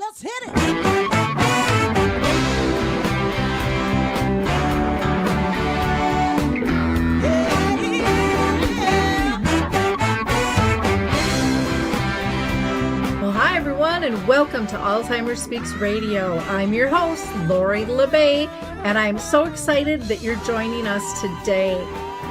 Let's hit it. Well, hi, everyone, and welcome to Alzheimer Speaks Radio. I'm your host, Lori LeBay, and I'm so excited that you're joining us today.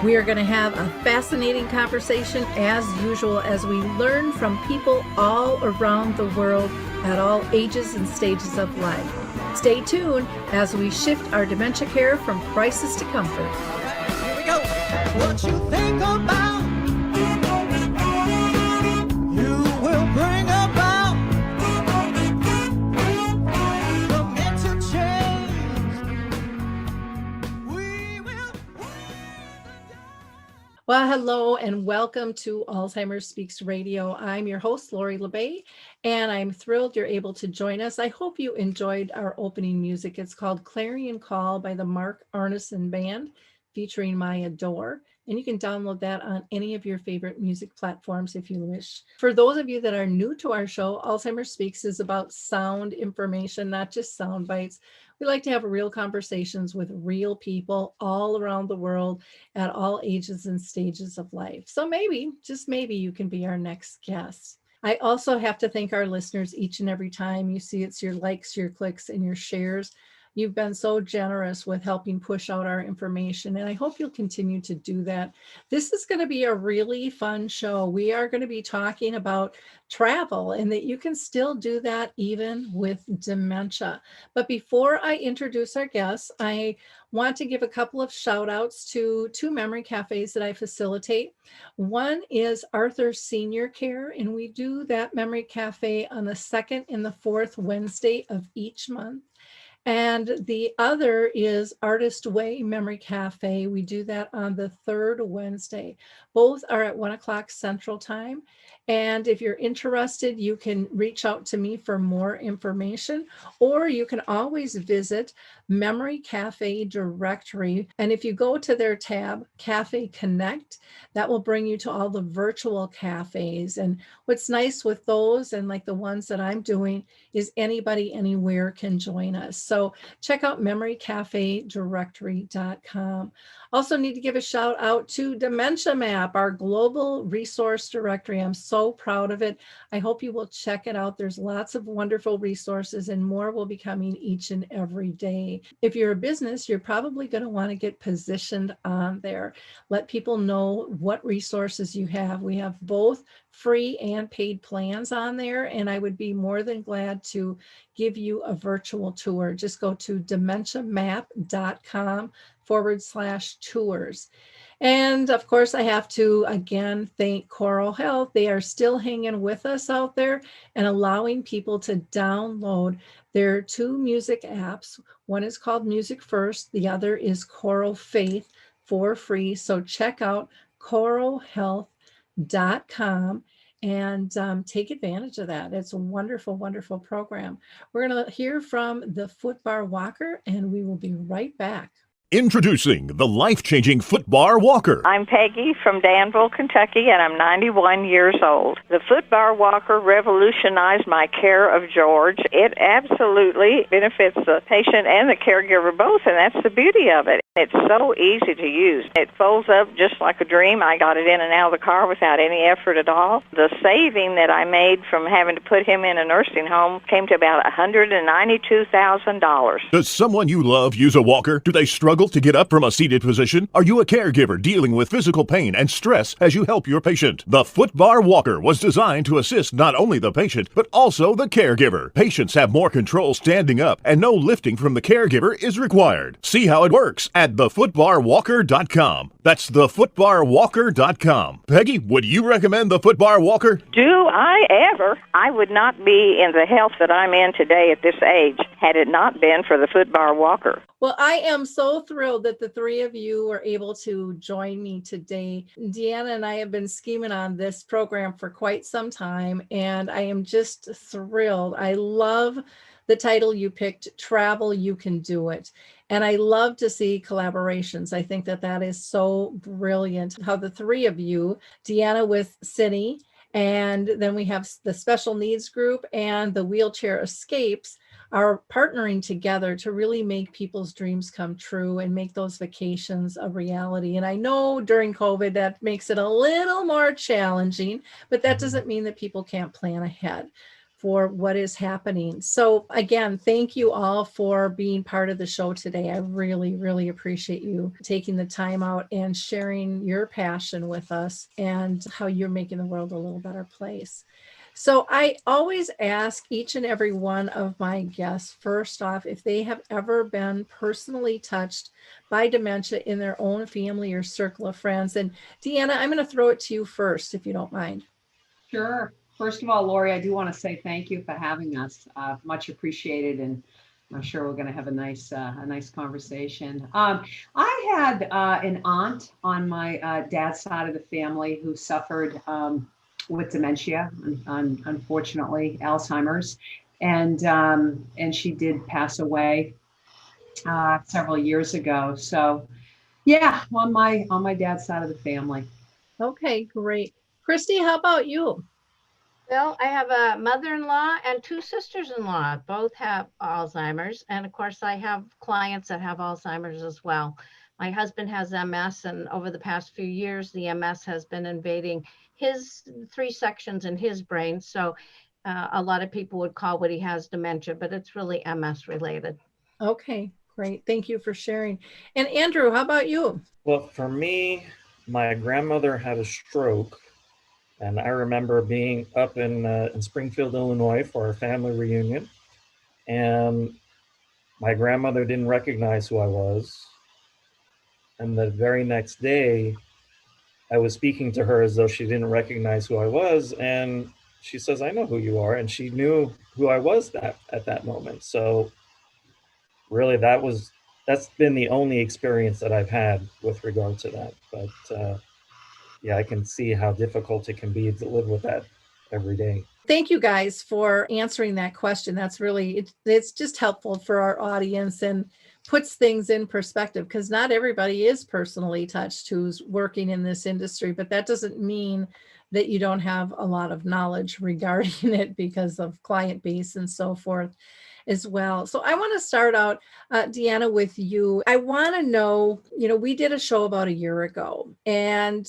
We are going to have a fascinating conversation as usual as we learn from people all around the world at all ages and stages of life. Stay tuned as we shift our dementia care from crisis to comfort. All right, here we go. What you think about, you will bring about the mental change. We will. Well, hello and welcome to Alzheimer Speaks Radio. I'm your host, Lori LeBay, and I'm thrilled you're able to join us. I hope you enjoyed our opening music. It's called Clarion Call by the Mark Arneson Band, featuring My Adore, and you can download that on any of your favorite music platforms if you wish. For those of you that are new to our show, Alzheimer Speaks is about sound information, not just sound bites. We like to have real conversations with real people all around the world at all ages and stages of life. So maybe, just maybe, you can be our next guest. I also have to thank our listeners each and every time. You see it's your likes, your clicks, and your shares. You've been so generous with helping push out our information, and I hope you'll continue to do that. This is going to be a really fun show. We are going to be talking about travel and that you can still do that even with dementia. But before I introduce our guests, I want to give a couple of shout outs to two memory cafes that I facilitate. One is Arthur's Senior Care, and we do that memory cafe on the second and the fourth Wednesday of each month. And the other is Artist Way Memory Cafe. We do that on the third Wednesday. Both are at 1 o'clock Central Time. And if you're interested, you can reach out to me for more information, or you can always visit Memory Cafe Directory. And if you go to their tab, Cafe Connect, that will bring you to all the virtual cafes. And what's nice with those, and like the ones that I'm doing, is anybody anywhere can join us. So check out memorycafedirectory.com. Also need to give a shout out to Dementia Map, our global resource directory. I'm so proud of it. I hope you will check it out. There's lots of wonderful resources and more will be coming each and every day. If you're a business, you're probably going to want to get positioned on there. Let people know what resources you have. We have both free and paid plans on there, and I would be more than glad to give you a virtual tour. Just go to dementiamap.com/tours. And of course, I have to again thank Coral Health. They are still hanging with us out there and allowing people to download their two music apps. One is called Music First, the other is Coral Faith, for free. So check out coralhealth.com and take advantage of that. It's a wonderful, wonderful program. We're going to hear from the Footbar Walker, and we will be right back. Introducing the life-changing Footbar Walker. I'm Peggy from Danville, Kentucky, and I'm 91 years old. The Footbar Walker revolutionized my care of George. It absolutely benefits the patient and the caregiver both, and that's the beauty of it. It's so easy to use. It folds up just like a dream. I got it in and out of the car without any effort at all. The saving that I made from having to put him in a nursing home came to about $192,000. Does someone you love use a walker? Do they struggle to get up from a seated position? Are you a caregiver dealing with physical pain and stress as you help your patient? The Footbar Walker was designed to assist not only the patient, but also the caregiver. Patients have more control standing up, and no lifting from the caregiver is required. See how it works at thefootbarwalker.com. That's thefootbarwalker.com. Peggy, would you recommend the Footbar Walker? Do I ever? I would not be in the health that I'm in today at this age had it not been for the Footbar Walker. Well, I am so thrilled that the three of you were able to join me today. Deanna and I have been scheming on this program for quite some time, and I am just thrilled. I love the title you picked, Travel, You Can Do It. And I love to see collaborations. I think that that is so brilliant. How the three of you, Deanna with Seni And then we have the special needs group and the wheelchair escapes are partnering together to really make people's dreams come true and make those vacations a reality. And I know during COVID, that makes it a little more challenging, but that doesn't mean that people can't plan ahead for what is happening. So again, thank you all for being part of the show today. I really, really appreciate you taking the time out and sharing your passion with us and how you're making the world a little better place. So I always ask each and every one of my guests, first off, if they have ever been personally touched by dementia in their own family or circle of friends. And Deanna, I'm going to throw it to you first, if you don't mind. Sure. First of all, Lori, I do want to say thank you for having us. Much appreciated, and I'm sure we're going to have a nice conversation. I had an aunt on my dad's side of the family who suffered with dementia, unfortunately, Alzheimer's, and she did pass away several years ago. So, yeah, on my dad's side of the family. Okay, great. Kristy, how about you? Well, I have a mother-in-law and two sisters-in-law. Both have Alzheimer's. And of course, I have clients that have Alzheimer's as well. My husband has MS, and over the past few years, the MS has been invading his 3 sections in his brain. So a lot of people would call what he has dementia, but it's really MS related. Okay, great. Thank you for sharing. And Andrew, how about you? Well, for me, my grandmother had a stroke. And I remember being up in Springfield, Illinois for a family reunion. And my grandmother didn't recognize who I was. And the very next day, I was speaking to her as though she didn't recognize who I was. And she says, I know who you are. And she knew who I was at that moment. So really, that's been the only experience that I've had with regard to that. But yeah, I can see how difficult it can be to live with that every day. Thank you guys for answering that question. That's really, it's just helpful for our audience and puts things in perspective, because not everybody is personally touched who's working in this industry, but that doesn't mean that you don't have a lot of knowledge regarding it because of client base and so forth as well. So I want to start out, Deanna, with you. I want to know, we did a show about a year ago, and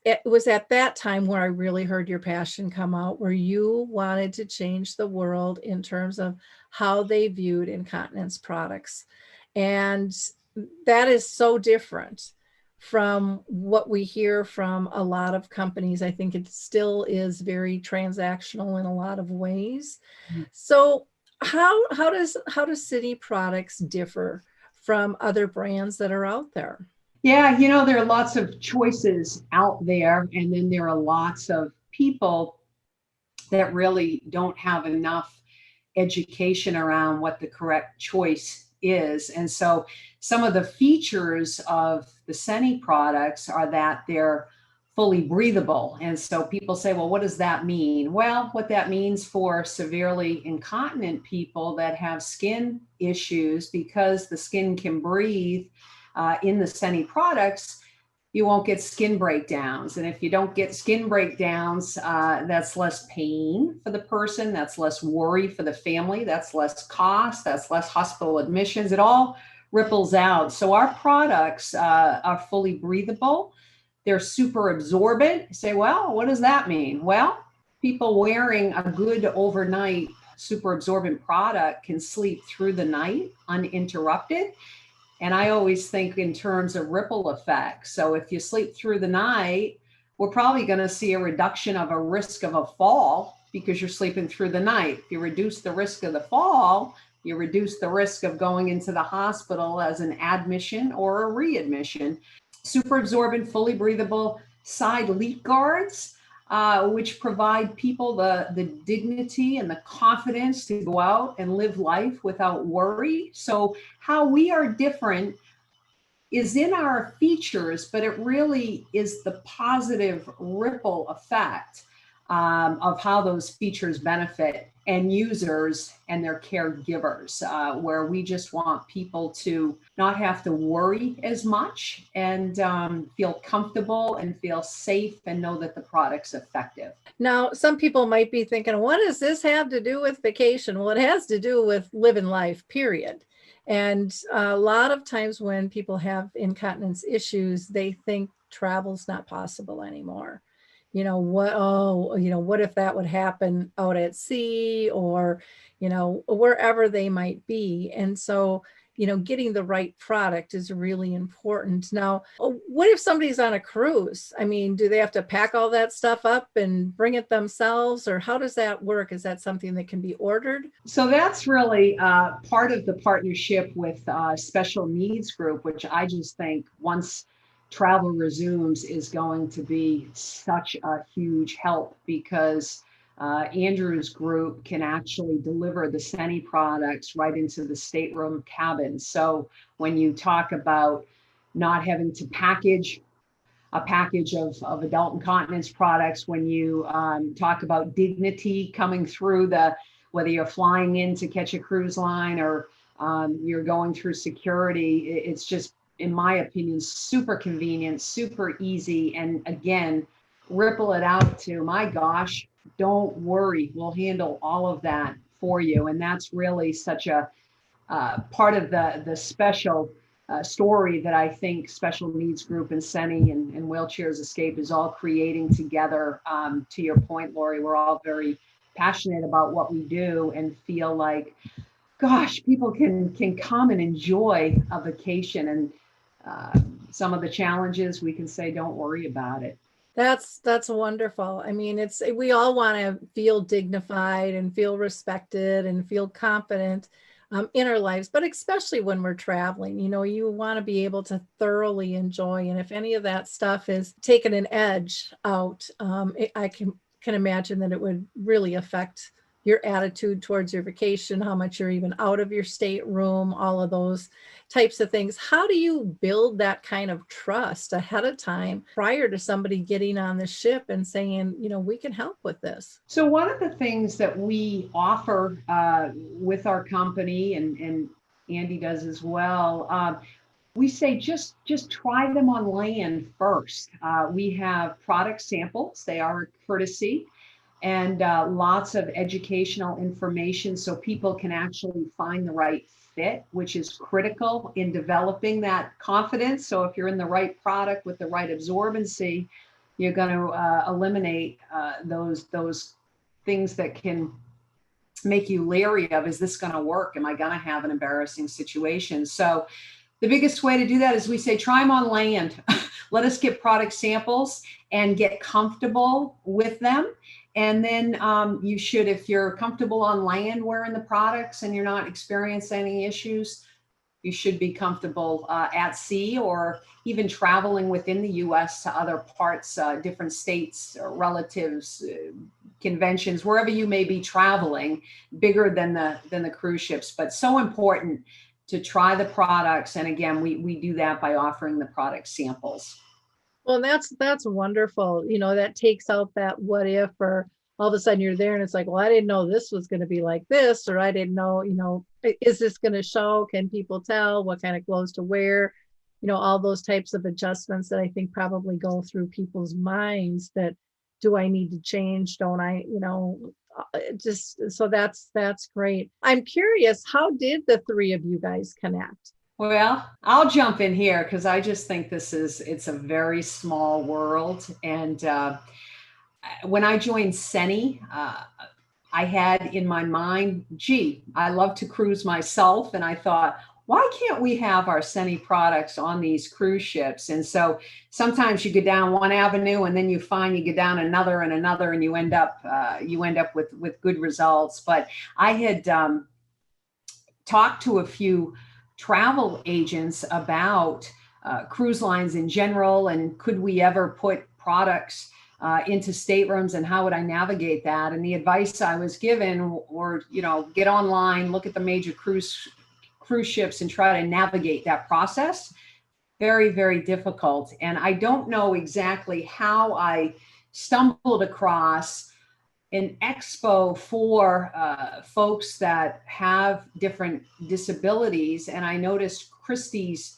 it was at that time where I really heard your passion come out, where you wanted to change the world in terms of how they viewed incontinence products. And that is so different from what we hear from a lot of companies. I think it still is very transactional in a lot of ways. So how does Seni products differ from other brands that are out there? Yeah, there are lots of choices out there, and then there are lots of people that really don't have enough education around what the correct choice is. And so some of the features of the Seni products are that they're fully breathable. And so people say, well, what does that mean? Well, what that means for severely incontinent people that have skin issues, because the skin can breathe in the Seni products, you won't get skin breakdowns. And if you don't get skin breakdowns, that's less pain for the person, that's less worry for the family, that's less cost, that's less hospital admissions. It all ripples out. So our products are fully breathable. They're super absorbent. You say, well, what does that mean? Well, people wearing a good overnight super absorbent product can sleep through the night uninterrupted. And I always think in terms of ripple effects. So if you sleep through the night, we're probably going to see a reduction of a risk of a fall because you're sleeping through the night. If you reduce the risk of the fall, you reduce the risk of going into the hospital as an admission or a readmission. Super absorbent, fully breathable side leak guards, which provide people the dignity and the confidence to go out and live life without worry. So how we are different is in our features, but it really is the positive ripple effect of how those features benefit end users and their caregivers, where we just want people to not have to worry as much and feel comfortable and feel safe and know that the product's effective. Now, some people might be thinking, what does this have to do with vacation? Well, it has to do with living life, period. And a lot of times when people have incontinence issues, they think travel's not possible anymore. What if that would happen out at sea or, wherever they might be. And so, getting the right product is really important. Now, what if somebody's on a cruise? I mean, do they have to pack all that stuff up and bring it themselves, or how does that work? Is that something that can be ordered? So that's really part of the partnership with Special Needs Group, which I just think once travel resumes is going to be such a huge help, because Andrew's group can actually deliver the Seni products right into the stateroom cabin. So when you talk about not having to package a package of adult incontinence products, when you talk about dignity coming through whether you're flying in to catch a cruise line or you're going through security, it's just, in my opinion, super convenient, super easy. And again, ripple it out to, my gosh, don't worry, we'll handle all of that for you. And that's really such a part of the special story that I think Special Needs Group and Seni and Wheelchairs Escape is all creating together. To your point, Lori, we're all very passionate about what we do and feel like, gosh, people can come and enjoy a vacation. And some of the challenges, we can say, don't worry about it. That's wonderful. I mean, we all want to feel dignified and feel respected and feel confident in our lives, but especially when we're traveling, you want to be able to thoroughly enjoy. And if any of that stuff is taking an edge out, I can imagine that it would really affect your attitude towards your vacation, how much you're even out of your stateroom, all of those types of things. How do you build that kind of trust ahead of time prior to somebody getting on the ship and saying, we can help with this? So one of the things that we offer with our company, and Andy does as well, we say just try them on land first. We have product samples. They are a courtesy. And lots of educational information so people can actually find the right fit, which is critical in developing that confidence. So if you're in the right product with the right absorbency, you're going to eliminate those things that can make you leery of, is this going to work? Am I going to have an embarrassing situation? So the biggest way to do that is we say, try them on land. Let us get product samples and get comfortable with them. And then you should, if you're comfortable on land wearing the products and you're not experiencing any issues, you should be comfortable at sea or even traveling within the U.S. to other parts, different states, or relatives, conventions, wherever you may be traveling, bigger than the cruise ships. But so important to try the products. And again, we do that by offering the product samples. Well, that's wonderful. That takes out that what if, or all of a sudden you're there and it's like, well, I didn't know this was going to be like this, or I didn't know, is this going to show? Can people tell what kind of clothes to wear? All those types of adjustments that I think probably go through people's minds, that do I need to change? Don't I, just, so that's great. I'm curious, how did the three of you guys connect? Well, I'll jump in here because I just think it's a very small world. And when I joined Seni, I had in my mind, I love to cruise myself. And I thought, why can't we have our Seni products on these cruise ships? And so sometimes you go down one avenue and then you find you go down another and another, and you end up with good results. But I had talked to a few travel agents about cruise lines in general, and could we ever put products into staterooms, and how would I navigate that? And the advice I was given were, get online, look at the major cruise ships and try to navigate that process. Very, very difficult. And I don't know exactly how I stumbled across an expo for folks that have different disabilities. And I noticed Kristy's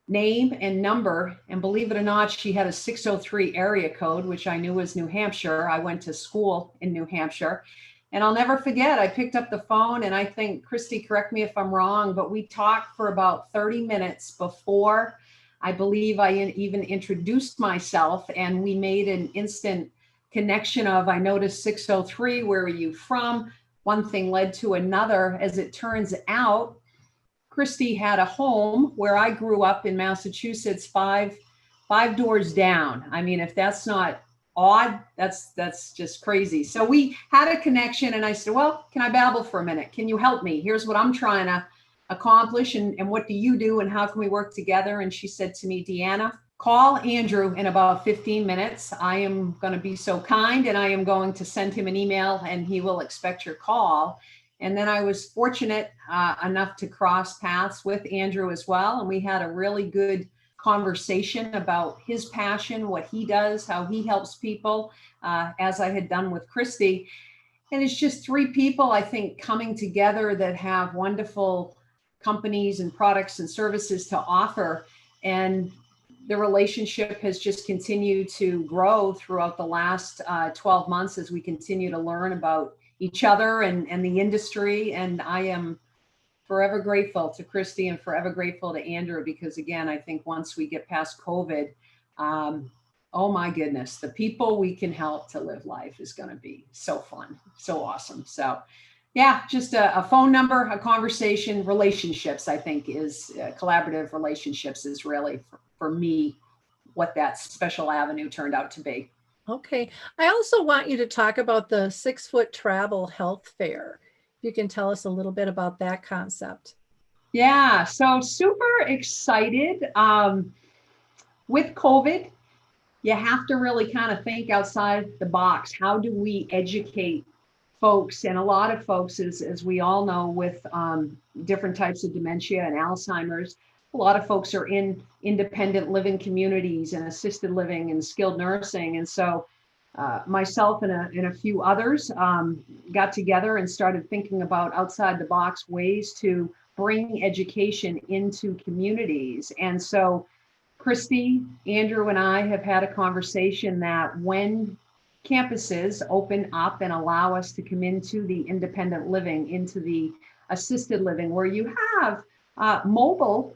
name and number, and believe it or not, she had a 603 area code, which I knew was New Hampshire. I went to school in New Hampshire. And I'll never forget, I picked up the phone, and I think, Kristy, correct me if I'm wrong, but we talked for about 30 minutes before I believe I even introduced myself, and we made an instant connection of, I noticed 603, where are you from? One thing led to another. As it turns out, Kristy had a home where I grew up in Massachusetts, five doors down. I mean, if that's not odd, that's just crazy. So we had a connection, and I said, well, can I babble for a minute? Can you help me? Here's what I'm trying to accomplish, and what do you do, and how can we work together? And she said to me, Deanna, call Andrew in about 15 minutes. I am going to be so kind, and I am going to send him an email, and he will expect your call. And then I was fortunate enough to cross paths with Andrew as well. And we had a really good conversation about his passion, what he does, how he helps people, as I had done with Kristy. And it's just three people, I think, coming together that have wonderful companies and products and services to offer. And the relationship has just continued to grow throughout the last 12 months as we continue to learn about each other and the industry. And I am forever grateful to Kristy and forever grateful to Andrew, because again, I think once we get past COVID, oh my goodness, the people we can help to live life is going to be so fun, so awesome. So yeah, just a phone number, a conversation, relationships, I think is collaborative relationships is really for me what that special avenue turned out to be. Okay. I also want you to talk about the 6 Foot Travel Health Fair. If you can tell us a little bit about that concept. Yeah, so super excited. With COVID, you have to really kind of think outside the box. How do we educate folks? And a lot of folks, as we all know, with different types of dementia and Alzheimer's, a lot of folks are in independent living communities and assisted living and skilled nursing. And so myself and a few others got together and started thinking about outside the box ways to bring education into communities. And so Kristy, Andrew, and I have had a conversation that when campuses open up and allow us to come into the independent living, into the assisted living, where you have mobile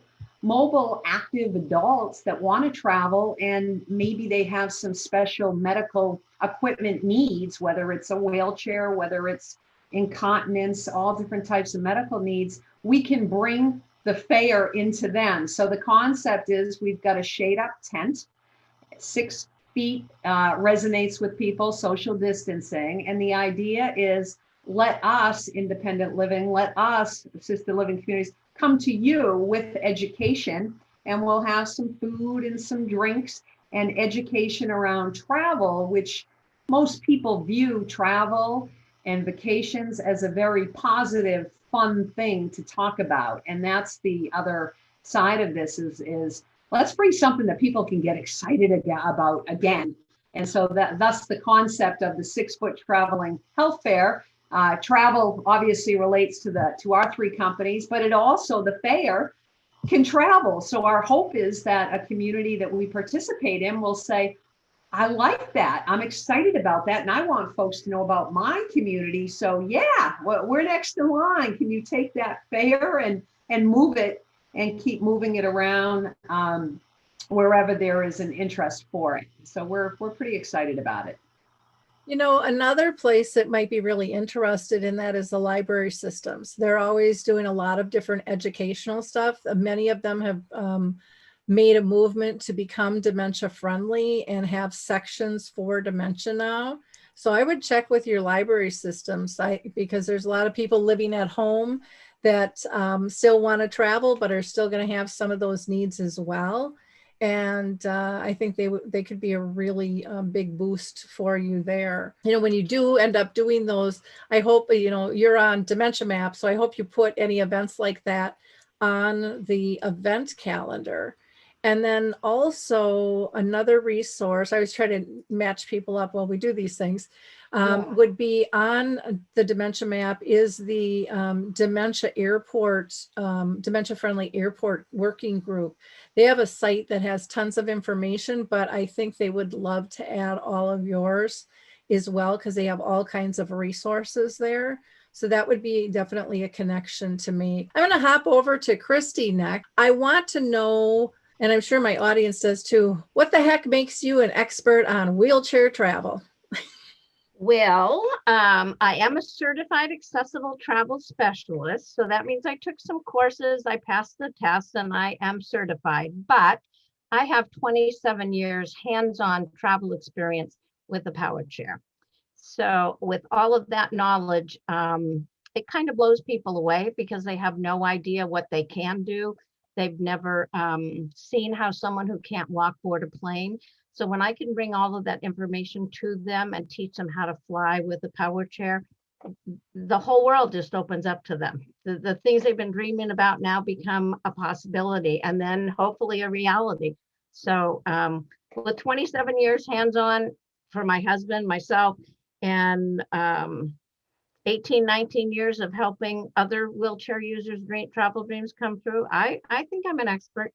active adults that want to travel, and maybe they have some special medical equipment needs, whether it's a wheelchair, whether it's incontinence, all different types of medical needs, we can bring the fair into them. So the concept is we've got a shade up tent, 6 feet, resonates with people, social distancing. And the idea is let us independent living, let us assisted living communities come to you with education, and we'll have some food and some drinks and education around travel, which most people view travel and vacations as a very positive, fun thing to talk about. And that's the other side of this is let's bring something that people can get excited about again. And so thus the concept of the 6 Foot Traveling Health Fair. Travel obviously relates to our 3 companies, but it also, the fair can travel. So our hope is that a community that we participate in will say, I like that. I'm excited about that. And I want folks to know about my community. So yeah, we're next in line. Can you take that fair and move it and keep moving it around wherever there is an interest for it? So we're pretty excited about it. You know, another place that might be really interested in that is the library systems. They're always doing a lot of different educational stuff. Many of them have made a movement to become dementia friendly and have sections for dementia now. So I would check with your library systems because there's a lot of people living at home that still want to travel, but are still going to have some of those needs as well. And I think they could be a really big boost for you there. You know, when you do end up doing those, I hope, you know, you're on Dementia Map, so I hope you put any events like that on the event calendar. And then also another resource, I always try to match people up while we do these things, Yeah. would be on the dementia map is the dementia airport, dementia friendly airport working group. They have a site that has tons of information, but I think they would love to add all of yours as well, because they have all kinds of resources there. So that would be definitely a connection to make. I'm going to hop over to Kristy next. I want to know, and I'm sure my audience does too, what the heck makes you an expert on wheelchair travel? Well, I am a certified accessible travel specialist. So that means I took some courses, I passed the test, and I am certified. But I have 27 years hands-on travel experience with a power chair. So with all of that knowledge, it kind of blows people away because they have no idea what they can do. They've never seen how someone who can't walk board a plane. So when I can bring all of that information to them and teach them how to fly with a power chair, the whole world just opens up to them. The things they've been dreaming about now become a possibility, and then hopefully a reality. So with 27 years hands-on for my husband, myself, and 18, 19 years of helping other wheelchair users' travel dreams come true, I think I'm an expert.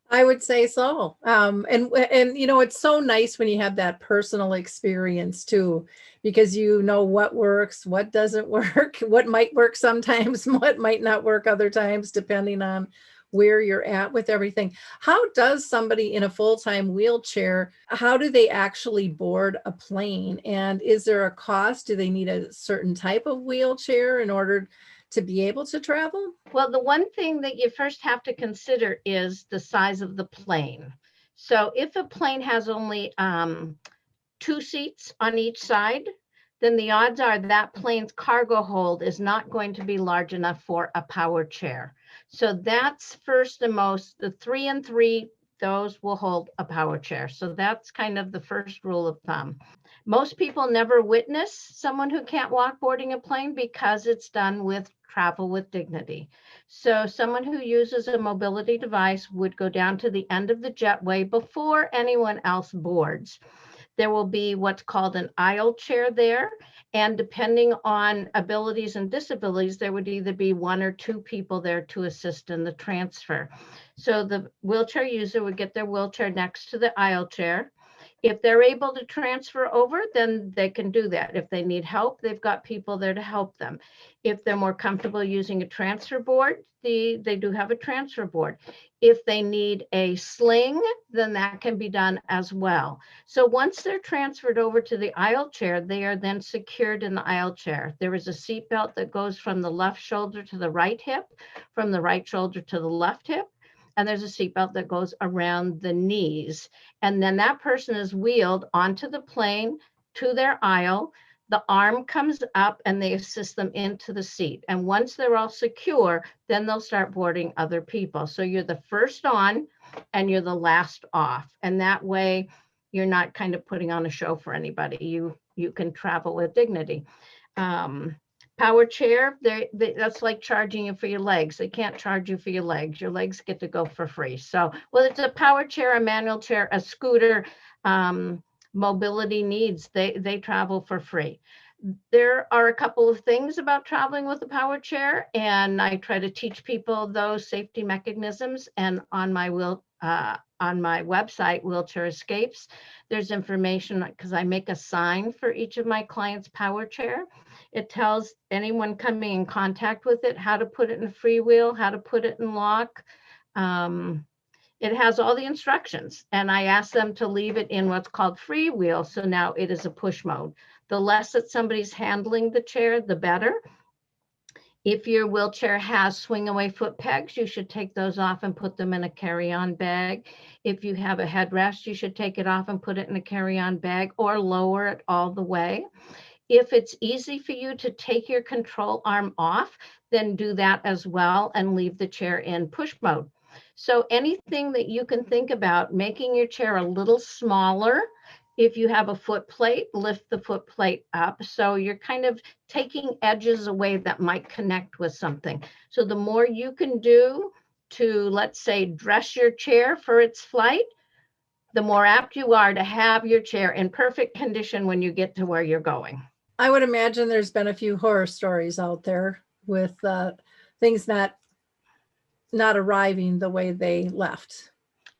I would say so. And you know, it's so nice when you have that personal experience too, because you know what works, what doesn't work, what might work sometimes, what might not work other times, depending on where you're at with everything. How does somebody in a full-time wheelchair, how do they actually board a plane? And is there a cost? Do they need a certain type of wheelchair in order to be able to travel? Well, the one thing that you first have to consider is the size of the plane. So if a plane has only 2 seats on each side, then the odds are that plane's cargo hold is not going to be large enough for a power chair. So that's first and most, the 3 and 3, those will hold a power chair. So that's kind of the first rule of thumb. Most people never witness someone who can't walk boarding a plane because it's done with travel with dignity. So someone who uses a mobility device would go down to the end of the jetway before anyone else boards. There will be what's called an aisle chair there. And depending on abilities and disabilities, there would either be 1 or 2 people there to assist in the transfer. So the wheelchair user would get their wheelchair next to the aisle chair. If they're able to transfer over, then they can do that. If they need help, they've got people there to help them. If they're more comfortable using a transfer board, they do have a transfer board. If they need a sling, then that can be done as well. So once they're transferred over to the aisle chair, they are then secured in the aisle chair. There is a seat belt that goes from the left shoulder to the right hip, from the right shoulder to the left hip. And there's a seatbelt that goes around the knees. And then that person is wheeled onto the plane to their aisle. The arm comes up and they assist them into the seat. And once they're all secure, then they'll start boarding other people. So you're the first on and you're the last off. And that way you're not kind of putting on a show for anybody. You can travel with dignity. Power chair, that's like charging you for your legs. They can't charge you for your legs. Your legs get to go for free. So whether it's a power chair, a manual chair, a scooter, mobility needs, they travel for free. There are a couple of things about traveling with a power chair, and I try to teach people those safety mechanisms. And on my website, Wheelchair Escapes, there's information because I make a sign for each of my clients' power chair. It tells anyone coming in contact with it how to put it in freewheel, how to put it in lock. It has all the instructions, and I ask them to leave it in what's called freewheel. So now it is a push mode. The less that somebody's handling the chair, the better. If your wheelchair has swing away foot pegs, you should take those off and put them in a carry-on bag. If you have a headrest, you should take it off and put it in a carry-on bag or lower it all the way. If it's easy for you to take your control arm off, then do that as well and leave the chair in push mode. So anything that you can think about, making your chair a little smaller. If you have a foot plate, lift the foot plate up. So you're kind of taking edges away that might connect with something. So the more you can do to, let's say, dress your chair for its flight, the more apt you are to have your chair in perfect condition when you get to where you're going. I would imagine there's been a few horror stories out there with things not arriving the way they left.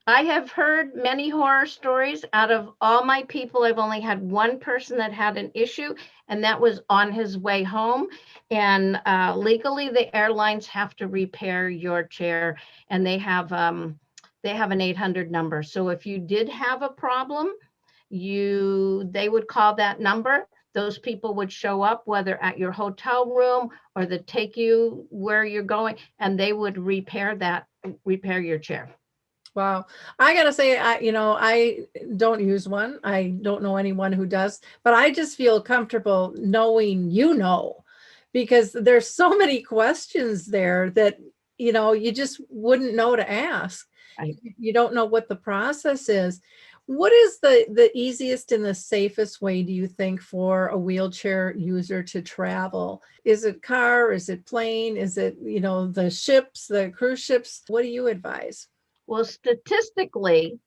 I have heard many horror stories. Out of all my people, I've only had one person that had an issue, and that was on his way home. And legally, the airlines have to repair your chair, and they have an 800 number. So if you did have a problem, they would call that number. Those people would show up, whether at your hotel room or they take you where you're going, and they would repair your chair. Wow. I got to say, I don't use one. I don't know anyone who does, but I just feel comfortable knowing, because there's so many questions there that, you just wouldn't know to ask. Right. You don't know what the process is. What is the easiest and the safest way, do you think, for a wheelchair user to travel? Is it car? Is it plane? Is it, the ships, the cruise ships? What do you advise? Well, statistically,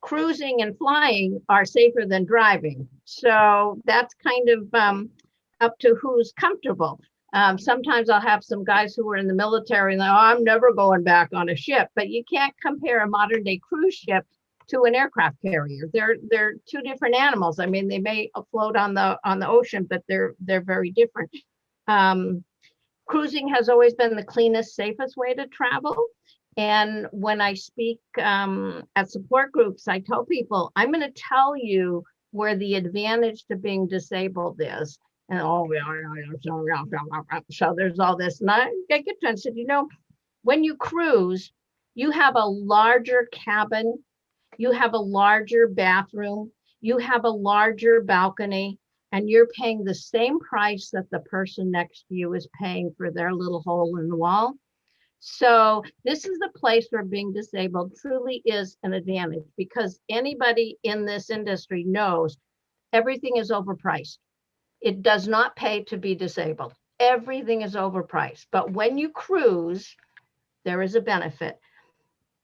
cruising and flying are safer than driving. So that's kind of up to who's comfortable. Sometimes I'll have some guys who were in the military and I'm never going back on a ship, but you can't compare a modern day cruise ship to an aircraft carrier. They're two different animals. I mean, they may float on the ocean, but they're very different. Cruising has always been the cleanest, safest way to travel. And when I speak at support groups, I tell people, I'm going to tell you where the advantage to being disabled is. And so there's all this. And I get to and said, when you cruise, you have a larger cabin, you have a larger bathroom, you have a larger balcony, and you're paying the same price that the person next to you is paying for their little hole in the wall. So this is the place where being disabled truly is an advantage, because anybody in this industry knows everything is overpriced. It does not pay to be disabled. Everything is overpriced. But when you cruise, there is a benefit.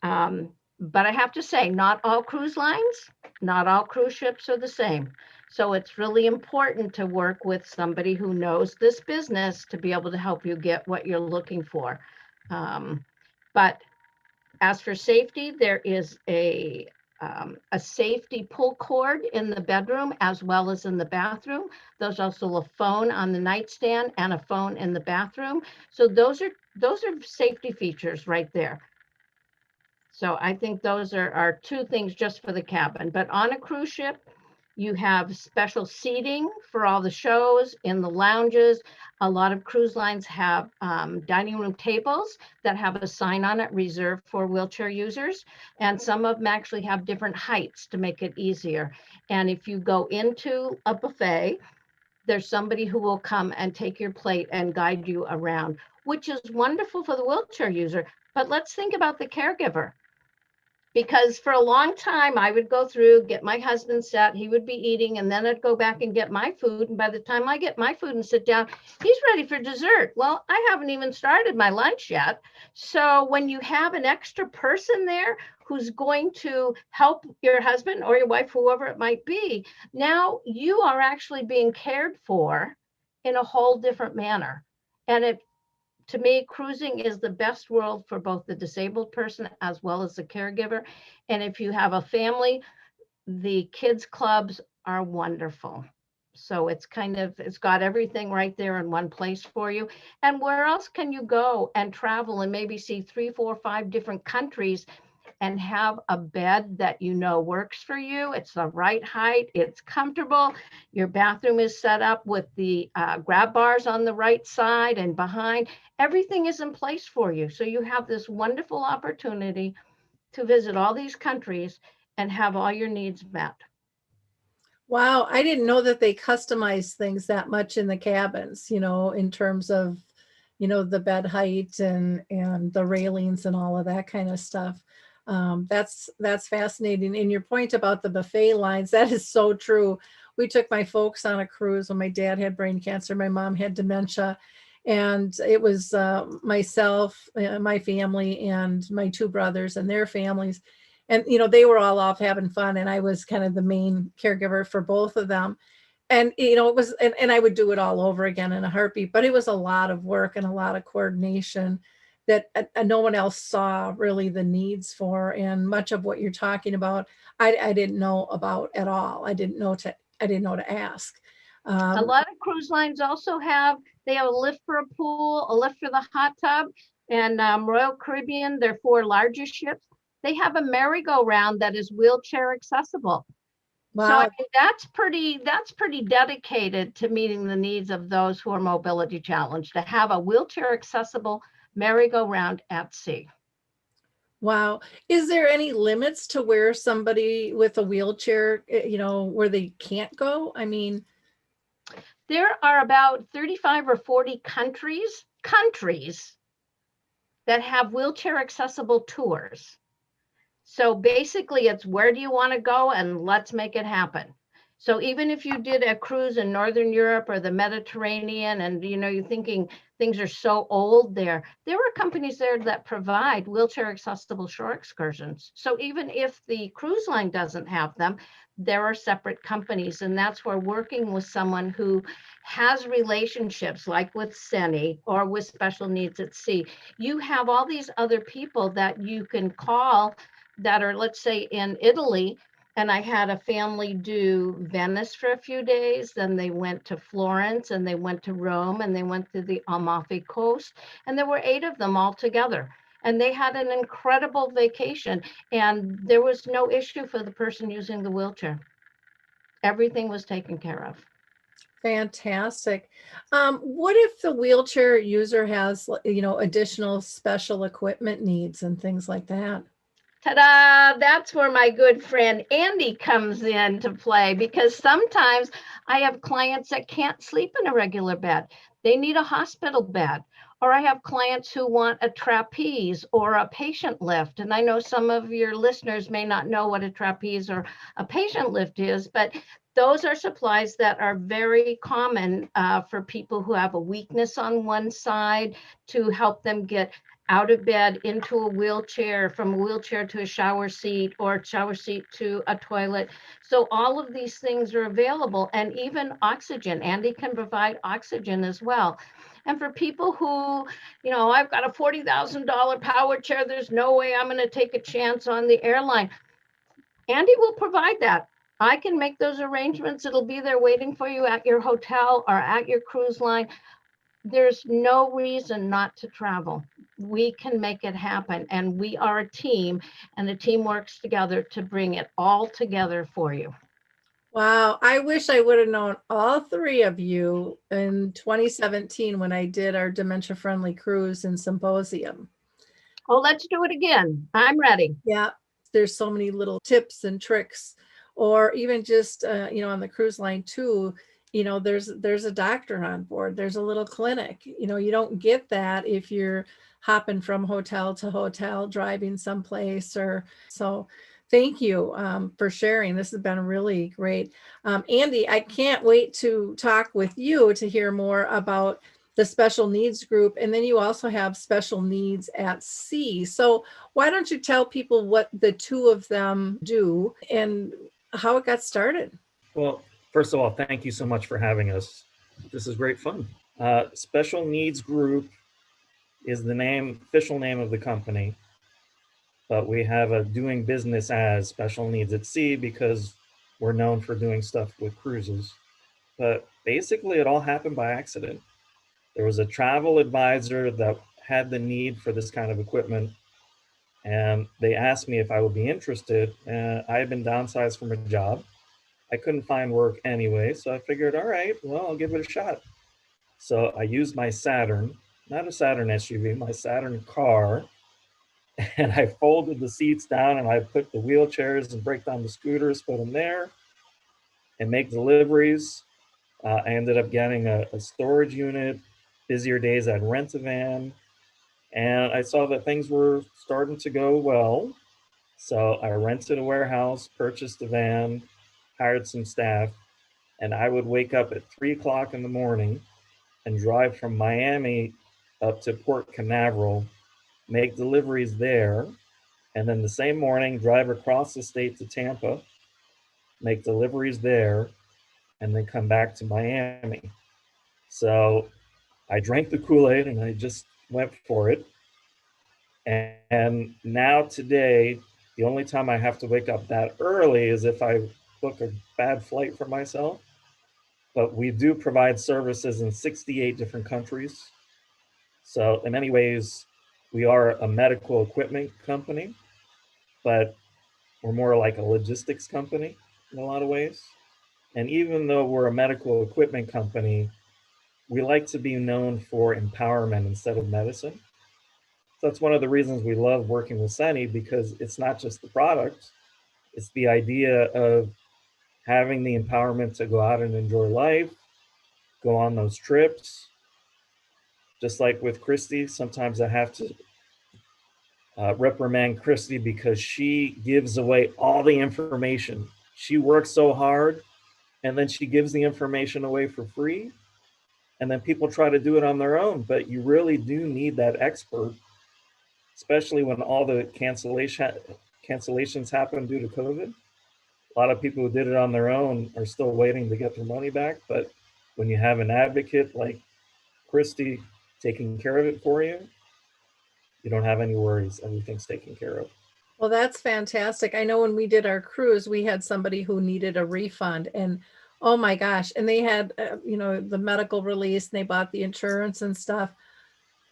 But I have to say, not all cruise lines, not all cruise ships are the same. So it's really important to work with somebody who knows this business to be able to help you get what you're looking for. But as for safety, there is a safety pull cord in the bedroom as well as in the bathroom. There's also a phone on the nightstand and a phone in the bathroom. So those are safety features right there. So I think those are two things just for the cabin. But on a cruise ship, you have special seating for all the shows in the lounges. A lot of cruise lines have dining room tables that have a sign on it reserved for wheelchair users. And some of them actually have different heights to make it easier. And if you go into a buffet, there's somebody who will come and take your plate and guide you around, which is wonderful for the wheelchair user. But let's think about the caregiver. Because for a long time, I would go through, get my husband set, he would be eating, and then I'd go back and get my food. And by the time I get my food and sit down, he's ready for dessert. Well, I haven't even started my lunch yet. So when you have an extra person there who's going to help your husband or your wife, whoever it might be, now you are actually being cared for in a whole different manner. And to me, cruising is the best world for both the disabled person as well as the caregiver. And if you have a family, the kids clubs are wonderful. So it's got everything right there in one place for you. And where else can you go and travel and maybe see 3, 4, 5 different countries and have a bed that works for you? It's the right height, it's comfortable. Your bathroom is set up with the grab bars on the right side and behind. Everything is in place for you. So you have this wonderful opportunity to visit all these countries and have all your needs met. Wow, I didn't know that they customize things that much in the cabins, in terms of, the bed height and the railings and all of that kind of stuff. That's fascinating. And your point about the buffet lines, that is so true. We took my folks on a cruise when my dad had brain cancer, my mom had dementia, And it was myself, my family, and my two brothers and their families. And, they were all off having fun. And I was kind of the main caregiver for both of them. And, it was, and I would do it all over again in a heartbeat, but it was a lot of work and a lot of coordination that no one else saw really the needs for. And much of what you're talking about, I didn't know about at all. I didn't know to ask. A lot of cruise lines also they have a lift for a pool, a lift for the hot tub, and Royal Caribbean, their 4 larger ships, they have a merry-go-round that is wheelchair accessible. Wow. So I mean, that's pretty dedicated to meeting the needs of those who are mobility challenged, to have a wheelchair accessible merry-go-round at sea. Wow. Is there any limits to where somebody with a wheelchair, where they can't go? I mean, there are about 35 or 40 countries that have wheelchair accessible tours. So basically it's where do you want to go and let's make it happen. So even if you did a cruise in Northern Europe or the Mediterranean and you're thinking things are so old there are companies there that provide wheelchair accessible shore excursions. So even if the cruise line doesn't have them, there are separate companies, and that's where working with someone who has relationships like with Seni or with Special Needs at Sea, you have all these other people that you can call that are, let's say, in Italy. And I had a family do Venice for a few days, then they went to Florence, and they went to Rome, and they went to the Amalfi Coast, and there were 8 of them all together. And they had an incredible vacation, and there was no issue for the person using the wheelchair. Everything was taken care of. Fantastic. What if the wheelchair user has, additional special equipment needs and things like that? Ta-da! That's where my good friend Andy comes in to play, because sometimes I have clients that can't sleep in a regular bed. They need a hospital bed. Or I have clients who want a trapeze or a patient lift. And I know some of your listeners may not know what a trapeze or a patient lift is, but those are supplies that are very common for people who have a weakness on one side, to help them get out of bed into a wheelchair, from a wheelchair to a shower seat, or shower seat to a toilet. So all of these things are available, and even oxygen. Andy can provide oxygen as well. And for people who, I've got a $40,000 power chair, there's no way I'm going to take a chance on the airline. Andy will provide that. I can make those arrangements. It'll be there waiting for you at your hotel or at your cruise line. There's no reason not to travel. We can make it happen. And we are a team, and the team works together to bring it all together for you. Wow. I wish I would have known all 3 of you in 2017 when I did our dementia friendly cruise and symposium. Oh, let's do it again. I'm ready. Yeah. There's so many little tips and tricks, or even just, on the cruise line too, there's a doctor on board. There's a little clinic. You don't get that if you're hopping from hotel to hotel, driving someplace. Or so. Thank you for sharing. This has been really great. Andy, I can't wait to talk with you to hear more about the special needs group. And then you also have Special Needs at Sea. So why don't you tell people what the 2 of them do and how it got started? Well, first of all, thank you so much for having us. This is great fun. Special Needs Group is the official name of the company, but we have a doing business as Special Needs at Sea because we're known for doing stuff with cruises. But basically, it all happened by accident. There was a travel advisor that had the need for this kind of equipment, and they asked me if I would be interested. I had been downsized from a job. I couldn't find work anyway, so I figured, all right, well, I'll give it a shot. So I used my Saturn, not a Saturn SUV, my Saturn car, and I folded the seats down, and I put the wheelchairs and break down the scooters, put them there, and make deliveries. I ended up getting a storage unit. Busier days, I'd rent a van, and I saw that things were starting to go well. So I rented a warehouse, purchased a van, hired some staff, and I would wake up at 3 o'clock in the morning and drive from Miami up to Port Canaveral, make deliveries there, and then the same morning drive across the state to Tampa, make deliveries there, and then come back to Miami. So I drank the Kool-Aid and I just went for it. And now today, the only time I have to wake up that early is if I book a bad flight for myself. But we do provide services in 68 different countries. So in many ways, we are a medical equipment company, but we're more like a logistics company in a lot of ways. And even though we're a medical equipment company, we like to be known for empowerment instead of medicine. So that's one of the reasons we love working with Seni, because it's not just the product, it's the idea of having the empowerment to go out and enjoy life, go on those trips. Just like with Kristy, sometimes I have to reprimand Kristy because she gives away all the information. She works so hard and then she gives the information away for free. And then people try to do it on their own, but you really do need that expert, especially when all the cancellations happen due to COVID. A lot of people who did it on their own are still waiting to get their money back. But when you have an advocate like Kristy taking care of it for you, you don't have any worries. Everything's taken care of. Well, that's fantastic. I know when we did our cruise, we had somebody who needed a refund, and oh my gosh, and they had, the medical release, and they bought the insurance and stuff.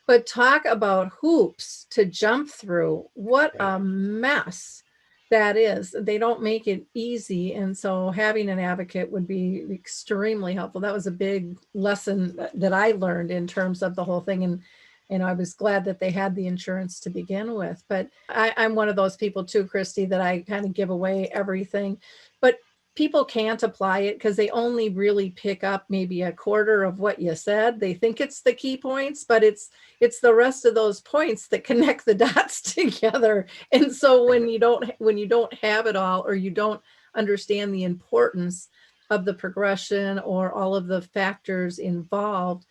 But talk about hoops to jump through. What a mess that is. They don't make it easy. And so having an advocate would be extremely helpful. That was a big lesson that I learned in terms of the whole thing. And I was glad that they had the insurance to begin with. But I'm one of those people too, Kristy, that I kind of give away everything. But people can't apply it because they only really pick up maybe a quarter of what you said. They think it's the key points, but it's the rest of those points that connect the dots together. And so when you don't have it all, or you don't understand the importance of the progression or all of the factors involved,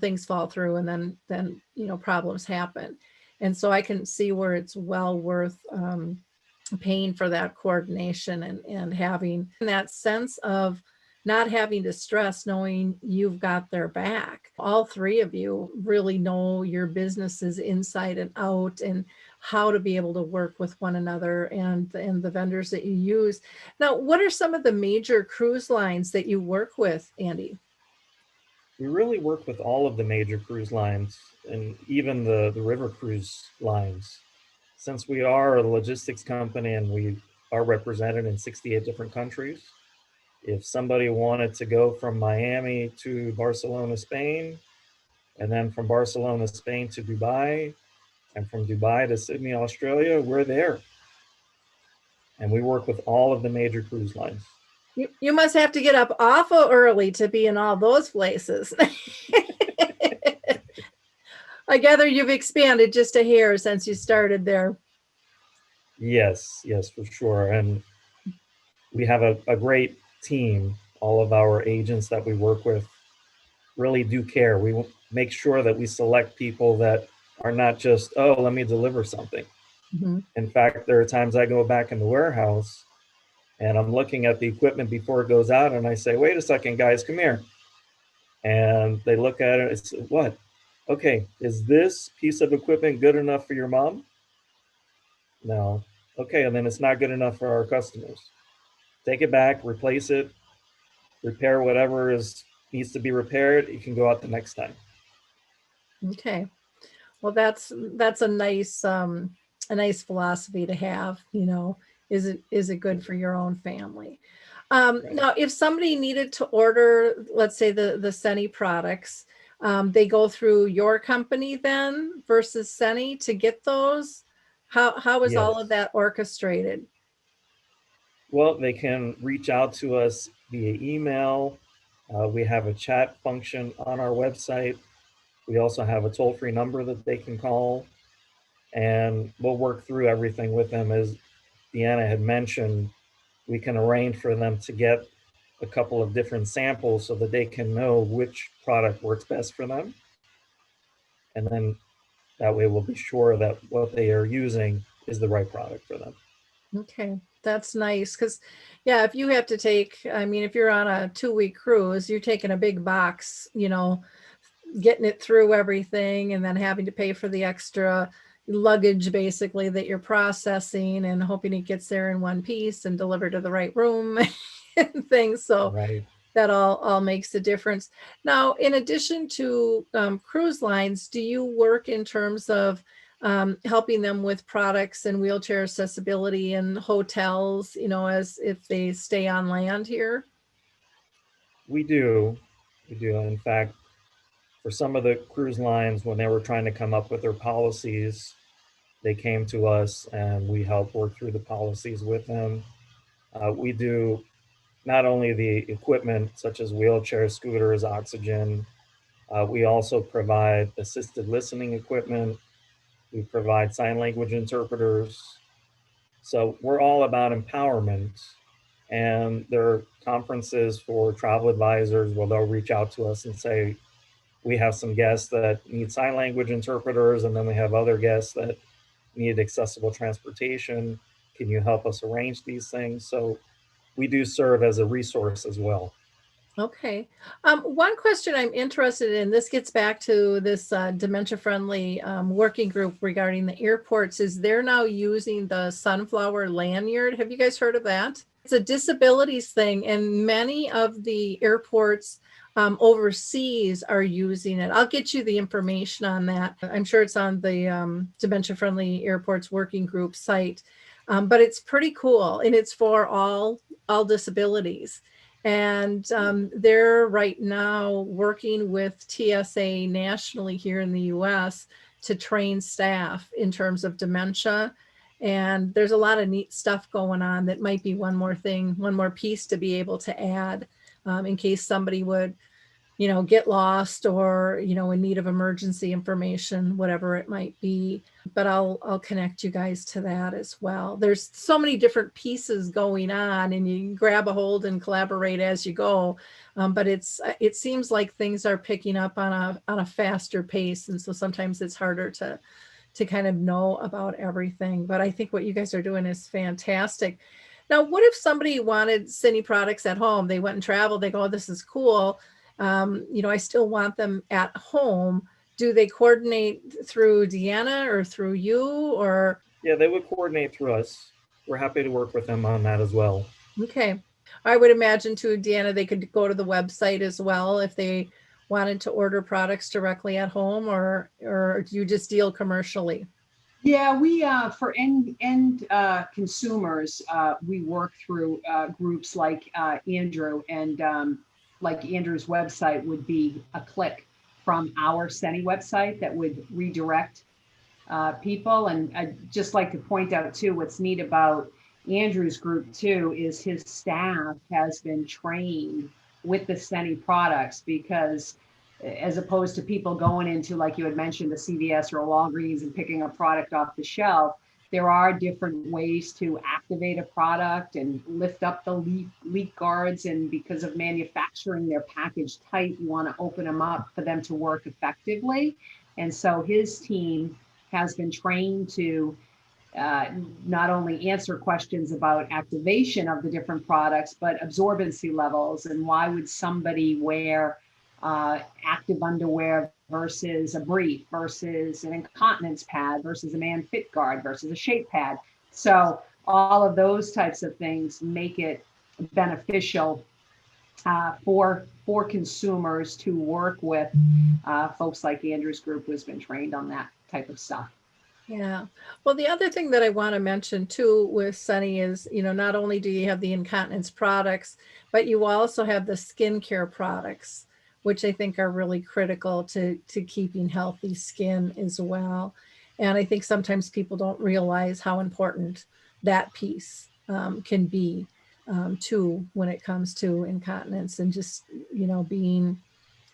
things fall through, and then problems happen. And so I can see where it's well worth paying for that coordination and having that sense of not having to stress, knowing you've got their back. All three of you really know your businesses inside and out, and how to be able to work with one another and the vendors that you use. Now, what are some of the major cruise lines that you work with, Andy? We really work with all of the major cruise lines and even the river cruise lines. Since we are a logistics company and we are represented in 68 different countries, if somebody wanted to go from Miami to Barcelona, Spain, and then from Barcelona, Spain to Dubai, and from Dubai to Sydney, Australia, we're there. And we work with all of the major cruise lines. You must have to get up awful early to be in all those places. I gather you've expanded just a hair since you started there. Yes, for sure. And we have a great team. All of our agents that we work with really do care. We make sure that we select people that are not just, oh, let me deliver something. Mm-hmm. In fact, there are times I go back in the warehouse and I'm looking at the equipment before it goes out, and I say, wait a second, guys, come here. And they look at it and say, what? Okay, is this piece of equipment good enough for your mom? No. Okay, and then it's not good enough for our customers. Take it back, replace it, repair whatever needs to be repaired. You can go out the next time. Okay. Well, that's a nice philosophy to have. Is it good for your own family? Now, if somebody needed to order, let's say the Seni products, they go through your company then versus Seni to get those. How is all of that orchestrated? Well, they can reach out to us via email. We have a chat function on our website. We also have a toll-free number that they can call, and we'll work through everything with them. As Deanna had mentioned, we can arrange for them to get a couple of different samples so that they can know which product works best for them. And then that way we'll be sure that what they are using is the right product for them. Okay, that's nice. Because, yeah, if you have to take, I mean, if you're on a 2-week cruise, you're taking a big box, getting it through everything and then having to pay for the extra luggage basically that you're processing and hoping it gets there in one piece and delivered to the right room and things. So Right. that all makes a difference. Now, in addition to cruise lines, do you work in terms of helping them with products and wheelchair accessibility in hotels, as if they stay on land here? We do. We do. In fact, for some of the cruise lines, when they were trying to come up with their policies, they came to us and we helped work through the policies with them. We do not only the equipment such as wheelchairs, scooters, oxygen, we also provide assisted listening equipment. We provide sign language interpreters. So we're all about empowerment. And there are conferences for travel advisors where they'll reach out to us and say, we have some guests that need sign language interpreters, and then we have other guests that need accessible transportation. Can you help us arrange these things? So we do serve as a resource as well. Okay. One question I'm interested in, this gets back to this dementia-friendly working group regarding the airports, is they're now using the sunflower lanyard. Have you guys heard of that? It's a disabilities thing, and many of the airports overseas are using it. I'll get you the information on that. I'm sure it's on the Dementia-Friendly Airports Working Group site, but it's pretty cool, and it's for all disabilities. And they're right now working with TSA nationally here in the US to train staff in terms of dementia. And there's a lot of neat stuff going on that might be one more piece to be able to add in case somebody would, get lost or, in need of emergency information, whatever it might be. But I'll connect you guys to that as well. There's so many different pieces going on, and you can grab a hold and collaborate as you go. But it seems like things are picking up on a faster pace, and so sometimes it's harder to kind of know about everything. But I think what you guys are doing is fantastic. Now, what if somebody wanted Seni products at home? They went and traveled. They go, oh, this is cool. I still want them at home. Do they coordinate through Deanna or through you, or? Yeah, they would coordinate through us. We're happy to work with them on that as well. Okay. I would imagine too, Deanna, they could go to the website as well if they wanted to order products directly at home, or do you just deal commercially? Yeah, we for end consumers, we work through groups like Andrew, and like Andrew's website would be a click from our Seni website that would redirect people. And I'd just like to point out too, what's neat about Andrew's group too is his staff has been trained with the Seni products, because as opposed to people going into, like you had mentioned, the CVS or Walgreens and picking a product off the shelf, there are different ways to activate a product and lift up the leak guards. And because of manufacturing, they're packaged tight, you want to open them up for them to work effectively. And so his team has been trained to not only answer questions about activation of the different products, but absorbency levels, and why would somebody wear active underwear versus a brief versus an incontinence pad versus a man fit guard versus a shape pad. So all of those types of things make it beneficial for consumers to work with folks like Andrew's group, who's been trained on that type of stuff. Yeah. Well, the other thing that I want to mention too with Seni is, not only do you have the incontinence products, but you also have the skincare products, which I think are really critical to keeping healthy skin as well. And I think sometimes people don't realize how important that piece can be too when it comes to incontinence and just, being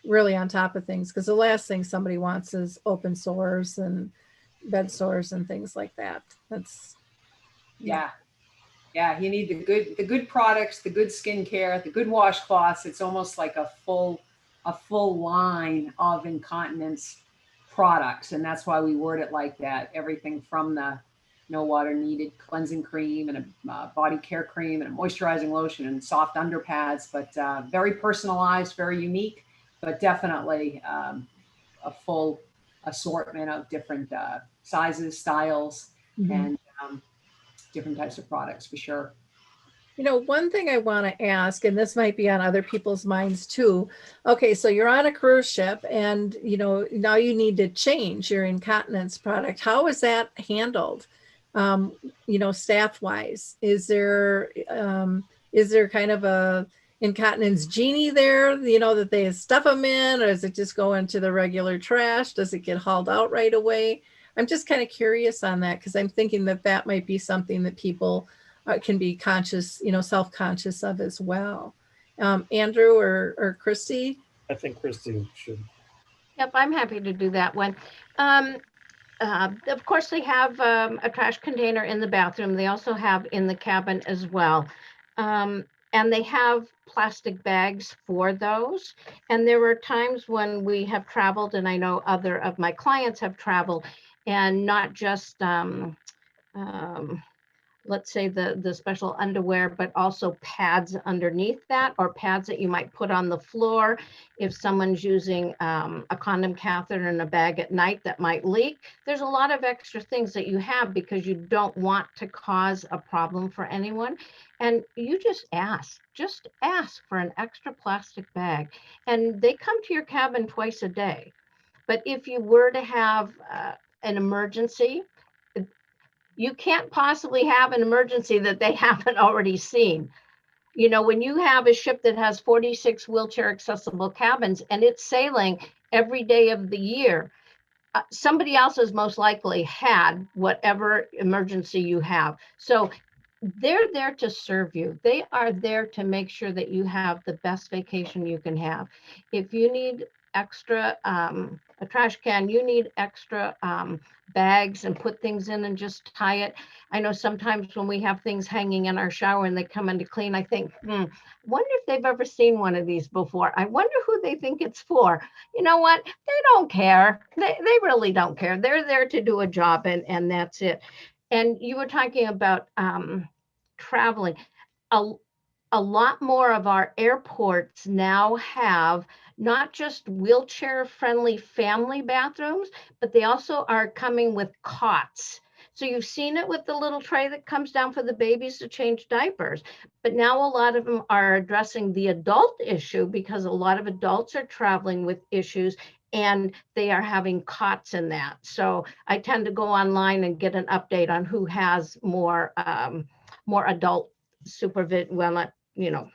really on top of things. Because the last thing somebody wants is open sores and bed sores and things like that. That's yeah. Yeah, you need the good products, the good skincare, the good washcloths. It's almost like a full line of incontinence products, and that's why we word it like that. Everything from the no water needed cleansing cream and a body care cream and a moisturizing lotion and soft underpads, but very personalized, very unique, but definitely a full assortment of different sizes, styles, and different types of products for sure. You know, one thing I want to ask, and this might be on other people's minds too. Okay, so you're on a cruise ship and, you know, now you need to change your incontinence product. How is that handled? You know, staff wise, is there kind of a incontinence genie there, you know, that they stuff them in, or does it just go into the regular trash? Does it get hauled out right away? I'm just kind of curious on that because I'm thinking that that might be something that people can be conscious, you know, self-conscious of as well. Andrew or Kristy? I think Kristy should. Yep, I'm happy to do that one. Of course, they have a trash container in the bathroom. They also have in the cabin as well. And they have plastic bags for those. And there were times when we have traveled, and I know other of my clients have traveled, and not just let's say the special underwear, but also pads underneath that, or pads that you might put on the floor if someone's using a condom catheter in a bag at night that might leak. There's a lot of extra things that you have because you don't want to cause a problem for anyone. And you just ask for an extra plastic bag, and they come to your cabin twice a day. But if you were to have an emergency, you can't possibly have an emergency that they haven't already seen. You know, when you have a ship that has 46 wheelchair accessible cabins and it's sailing every day of the year, somebody else has most likely had whatever emergency you have. So they're there to serve you. They are there to make sure that you have the best vacation you can have. If you need extra, a trash can, you need extra bags and put things in and just tie it. I know sometimes when we have things hanging in our shower and they come in to clean, I think, wonder if they've ever seen one of these before. I wonder who they think it's for. You know what? They don't care. They really don't care. They're there to do a job, and that's it. And you were talking about traveling. A lot more of our airports now have not just wheelchair-friendly family bathrooms, but they also are coming with cots. So you've seen it with the little tray that comes down for the babies to change diapers. But now a lot of them are addressing the adult issue because a lot of adults are traveling with issues and they are having cots in that. So I tend to go online and get an update on who has more adult supervision. Well, not, you know,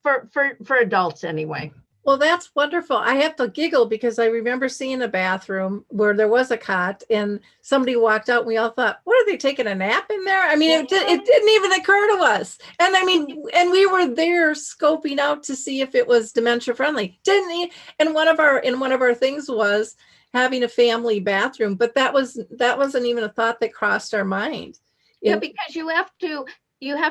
for adults anyway. Well, that's wonderful. I have to giggle because I remember seeing a bathroom where there was a cot and somebody walked out and we all thought, what, are they taking a nap in there? I mean, it didn't even occur to us. And I mean, and we were there scoping out to see if it was dementia friendly. And one of our things was having a family bathroom, but that wasn't even a thought that crossed our mind. Yeah, because you have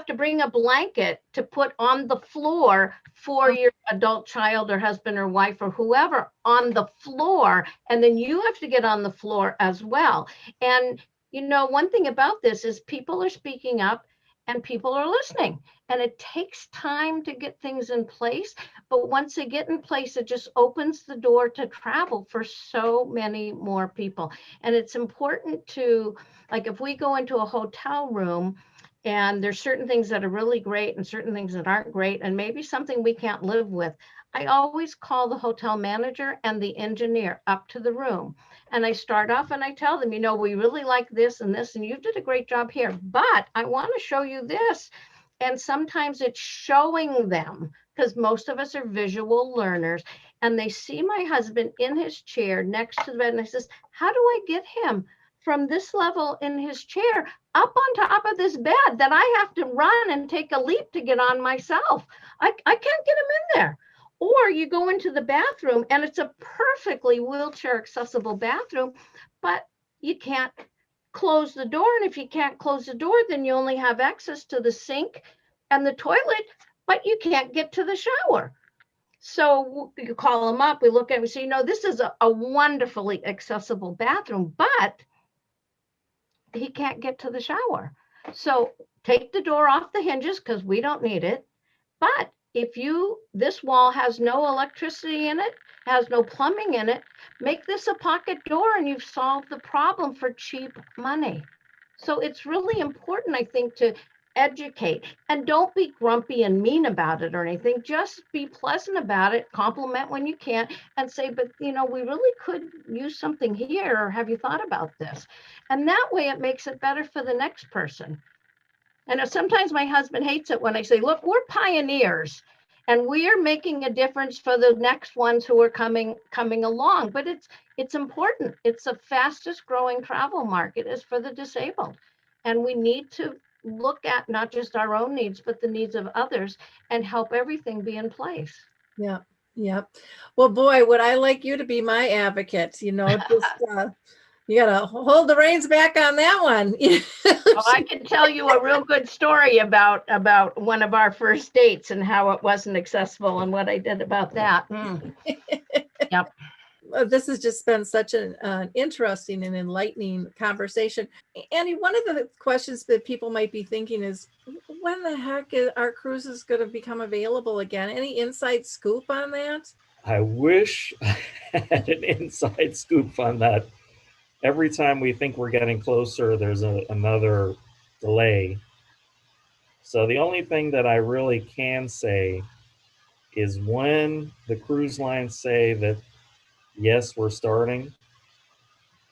to bring a blanket to put on the floor for your adult child or husband or wife or whoever on the floor. And then you have to get on the floor as well. And, you know, one thing about this is people are speaking up and people are listening. And it takes time to get things in place. But once they get in place, it just opens the door to travel for so many more people. And it's important to, like, if we go into a hotel room, and there's certain things that are really great and certain things that aren't great, and maybe something we can't live with, I always call the hotel manager and the engineer up to the room. And I start off and I tell them, you know, we really like this and this, and you did a great job here, but I want to show you this. And sometimes it's showing them, because most of us are visual learners, and they see my husband in his chair next to the bed, and I says, how do I get him from this level in his chair up on top of this bed that I have to run and take a leap to get on myself? I can't get him in there. Or you go into the bathroom and it's a perfectly wheelchair accessible bathroom, but you can't close the door. And if you can't close the door, then you only have access to the sink and the toilet, but you can't get to the shower. So you call them up, we look at it, we say, this is a wonderfully accessible bathroom, but he can't get to the shower. So take the door off the hinges because we don't need it. But if this wall has no electricity in it, has no plumbing in it, make this a pocket door and you've solved the problem for cheap money. So it's really important, I think, to educate, and don't be grumpy and mean about it or anything. Just be pleasant about it, compliment when you can, and say, but we really could use something here, or have you thought about this? And that way it makes it better for the next person. And sometimes my husband hates it when I say, look, we're pioneers and we are making a difference for the next ones who are coming along. But it's important. It's the fastest growing travel market is for the disabled. And we need to look at not just our own needs, but the needs of others and help everything be in place. Yeah. Yeah. Well, boy, would I like you to be my advocate, just, you got to hold the reins back on that one. I can tell you a real good story about one of our first dates and how it wasn't accessible and what I did about that. Yep. This has just been such an interesting and enlightening conversation. Annie, one of the questions that people might be thinking is, when the heck are cruises going to become available again? Any inside scoop on that? I wish I had an inside scoop on that. Every time we think we're getting closer, there's another delay. So the only thing that I really can say is when the cruise lines say that, yes, we're starting,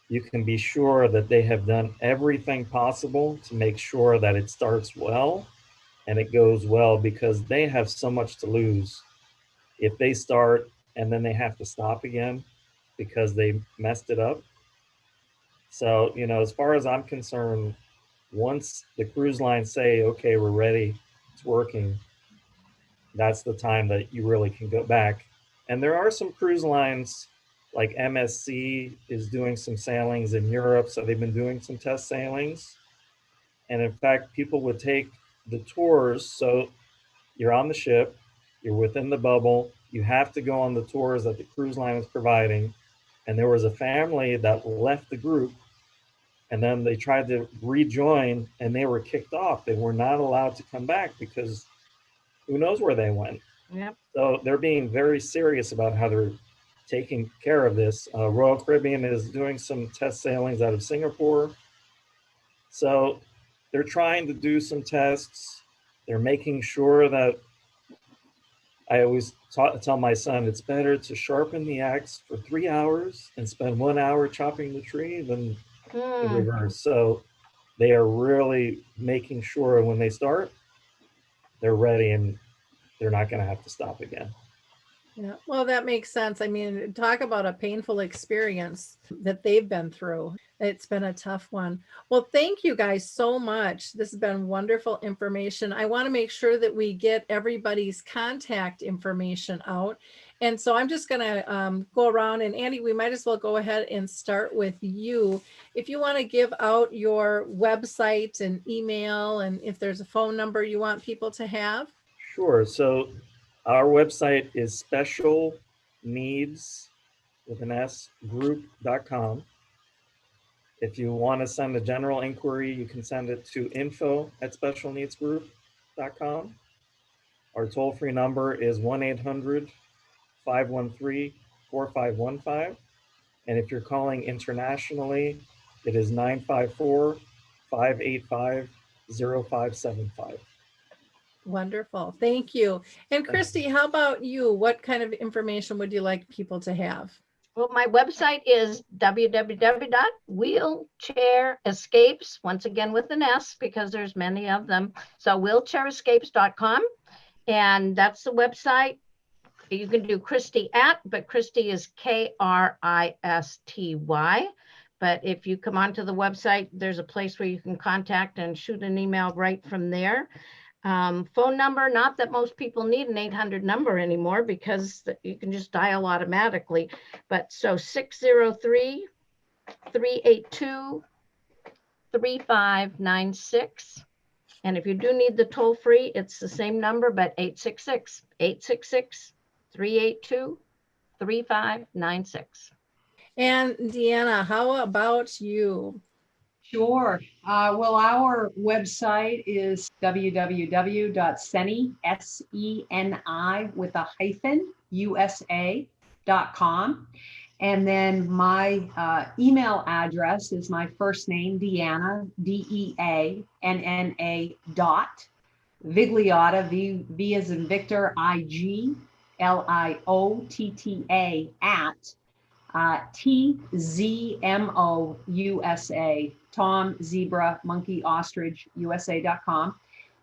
you can be sure that they have done everything possible to make sure that it starts well and it goes well, because they have so much to lose if they start and then they have to stop again because they messed it up. So, as far as I'm concerned, once the cruise lines say, okay, we're ready, it's working, that's the time that you really can go back. And there are some cruise lines, like MSC is doing some sailings in Europe, so they've been doing some test sailings. And in fact, people would take the tours. So you're on the ship, you're within the bubble, you have to go on the tours that the cruise line is providing. And there was a family that left the group, and then they tried to rejoin and they were kicked off. They were not allowed to come back because who knows where they went. Yep. So they're being very serious about how they're taking care of this. Royal Caribbean is doing some test sailings out of Singapore. So they're trying to do some tests. They're making sure that, I always tell my son, it's better to sharpen the axe for 3 hours and spend 1 hour chopping the tree than the reverse. So they are really making sure when they start, they're ready and they're not going to have to stop again. Yeah, well, that makes sense. I mean, talk about a painful experience that they've been through. It's been a tough one. Well, thank you guys so much. This has been wonderful information. I want to make sure that we get everybody's contact information out. And so I'm just going to go around, and Andy, we might as well go ahead and start with you. If you want to give out your website and email, and if there's a phone number you want people to have. Sure. So our website is specialneedsgroup.com. If you want to send a general inquiry, you can send it to info@specialneedsgroup.com. Our toll-free number is 1-800-513-4515. And if you're calling internationally, it is 954-585-0575. Wonderful. Thank you. And Kristy, how about you? What kind of information would you like people to have? Well, my website is www.wheelchairescapes, once again with an S because there's many of them. So wheelchairescapes.com. And that's the website. You can do Kristy but Kristy is Kristy. But if you come onto the website, there's a place where you can contact and shoot an email right from there. Phone number, not that most people need an 800 number anymore because you can just dial automatically. But so 603-382-3755. 3596. And if you do need the toll free, it's the same number, but 866-862-3596. And Deanna, how about you? Sure. Well, our website is www.seni, S-E-N-I with a hyphen, USA.com. And then my email address is my first name, Deanna, Deanna dot Vigliotta, V as in Victor, Igliotta at TZMO USA, Tom, Zebra, Monkey, Ostrich, USA.com.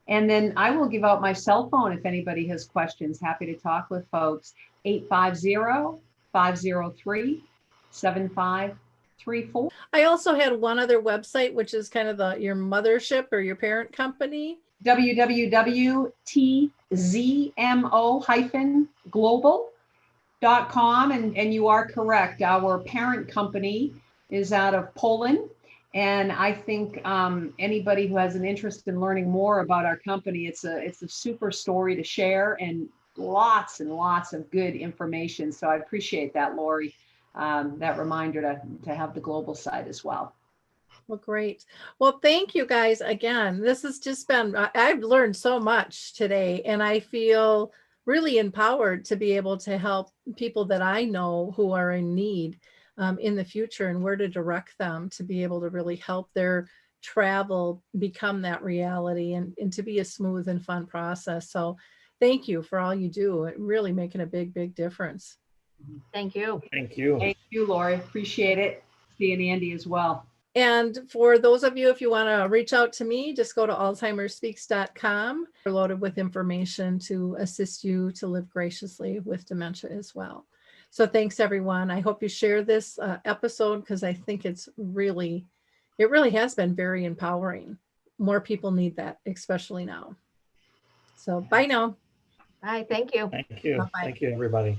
And then I will give out my cell phone if anybody has questions. Happy to talk with folks. 850-503-7534. I also had one other website, which is kind of your mothership or your parent company. www.TZMO-global.com. And you are correct. Our parent company is out of Poland. And I think anybody who has an interest in learning more about our company, it's a super story to share and lots of good information. So I appreciate that, Lori, that reminder to have the global side as well. Well, great. Well, thank you guys again. This has just been, I've learned so much today, and I feel really empowered to be able to help people that I know who are in need in the future, and where to direct them to be able to really help their travel become that reality, and to be a smooth and fun process. So thank you for all you do. It really making a big difference. Thank you. Thank you. Thank you, Lori. Appreciate it. See you and Andy as well. And for those of you, if you want to reach out to me, just go to alzheimerspeaks.com. We're loaded with information to assist you to live graciously with dementia as well. So thanks, everyone. I hope you share this episode, because I think it really has been very empowering. More people need that, especially now. So bye now. Bye. Thank you. Thank you. Bye-bye. Thank you, everybody.